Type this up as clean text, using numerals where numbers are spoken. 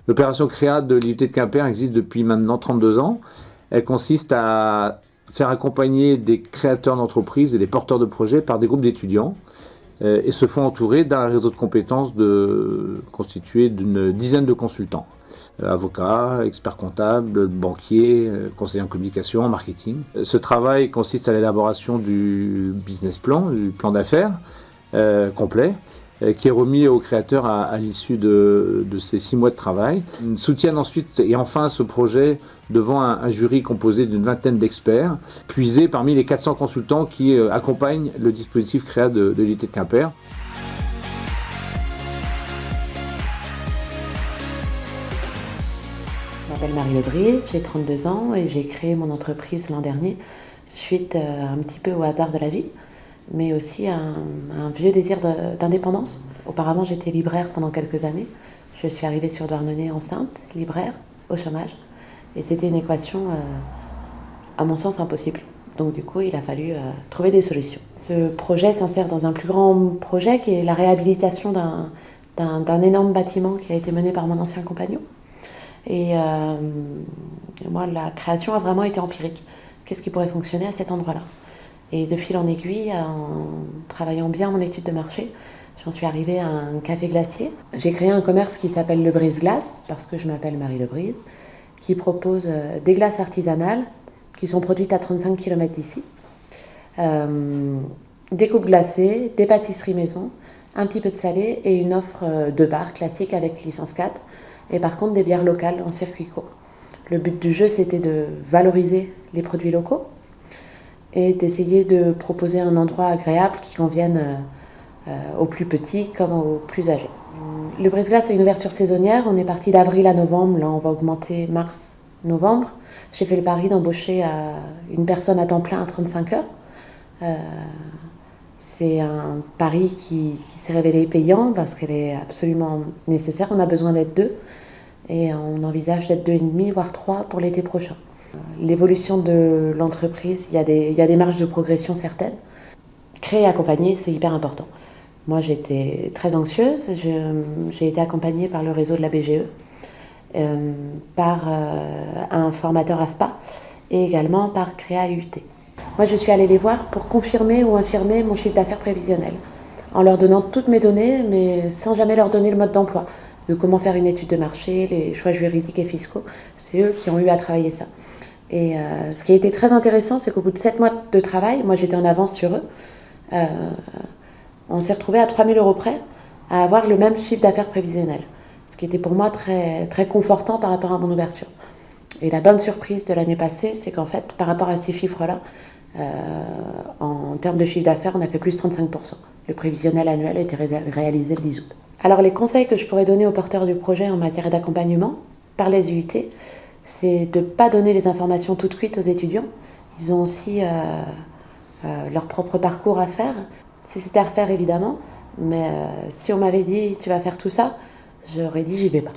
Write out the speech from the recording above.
L'opération créa de l'IUT de Quimper existe depuis maintenant 32 ans. Elle consiste à faire accompagner des créateurs d'entreprises et des porteurs de projets par des groupes d'étudiants et se font entourer d'un réseau de compétences constitué d'une dizaine de consultants. Avocats, experts comptables, banquiers, conseillers en communication, en marketing. Ce travail consiste à l'élaboration du business plan, du plan d'affaires complet, qui est remis aux créateurs à l'issue de ces 6 mois de travail. Ils soutiennent ensuite et enfin ce projet devant un jury composé d'une vingtaine d'experts, puisés parmi les 400 consultants qui accompagnent le dispositif créa de l'IUT de Quimper. Je m'appelle Marie Lebrise, j'ai 32 ans et j'ai créé mon entreprise l'an dernier suite un petit peu au hasard de la vie, mais aussi à un vieux désir d'indépendance. Auparavant, j'étais libraire pendant quelques années. Je suis arrivée sur Douarnenez enceinte, libraire, au chômage. Et c'était une équation, à mon sens, impossible. Donc du coup, il a fallu trouver des solutions. Ce projet s'insère dans un plus grand projet qui est la réhabilitation d'un énorme bâtiment qui a été mené par mon ancien compagnon. Et moi, la création a vraiment été empirique. Qu'est-ce qui pourrait fonctionner à cet endroit-là ? Et de fil en aiguille, en travaillant bien mon étude de marché, j'en suis arrivée à un café glacier. J'ai créé un commerce qui s'appelle Le Brise Glace, parce que je m'appelle Marie Lebrise, qui propose des glaces artisanales qui sont produites à 35 km d'ici, des coupes glacées, des pâtisseries maison, un petit peu de salé et une offre de bar classique avec licence 4, et par contre des bières locales en circuit court. Le but du jeu, c'était de valoriser les produits locaux et d'essayer de proposer un endroit agréable qui convienne aux plus petits comme aux plus âgés. Le brise-glace, c'est une ouverture saisonnière. On est parti d'avril à novembre. Là, on va augmenter mars-novembre. J'ai fait le pari d'embaucher une personne à temps plein à 35 heures. C'est un pari qui s'est révélé payant parce qu'elle est absolument nécessaire. On a besoin d'être 2 et on envisage d'être 2,5 voire 3 pour l'été prochain. L'évolution de l'entreprise, il y a des marges de progression certaines. Créer et accompagner, c'est hyper important. Moi, j'étais très anxieuse. J'ai été accompagnée par le réseau de la BGE, par un formateur AFPA et également par Créa IUT. Moi, je suis allée les voir pour confirmer ou infirmer mon chiffre d'affaires prévisionnel, en leur donnant toutes mes données, mais sans jamais leur donner le mode d'emploi, de comment faire une étude de marché, les choix juridiques et fiscaux. C'est eux qui ont eu à travailler ça. Et ce qui a été très intéressant, c'est qu'au bout de 7 mois de travail, moi j'étais en avance sur eux, on s'est retrouvés à 3 000 € près à avoir le même chiffre d'affaires prévisionnel, ce qui était pour moi très, très confortant par rapport à mon ouverture. Et la bonne surprise de l'année passée, c'est qu'en fait, par rapport à ces chiffres-là, en termes de chiffre d'affaires, on a fait plus 35%. Le prévisionnel annuel a été réalisé le 10 août. Alors les conseils que je pourrais donner aux porteurs du projet en matière d'accompagnement par les UIT, c'est de ne pas donner les informations tout de suite aux étudiants. Ils ont aussi leur propre parcours à faire. Si c'était à refaire, évidemment, mais si on m'avait dit « tu vas faire tout ça », j'aurais dit « j'y vais pas ».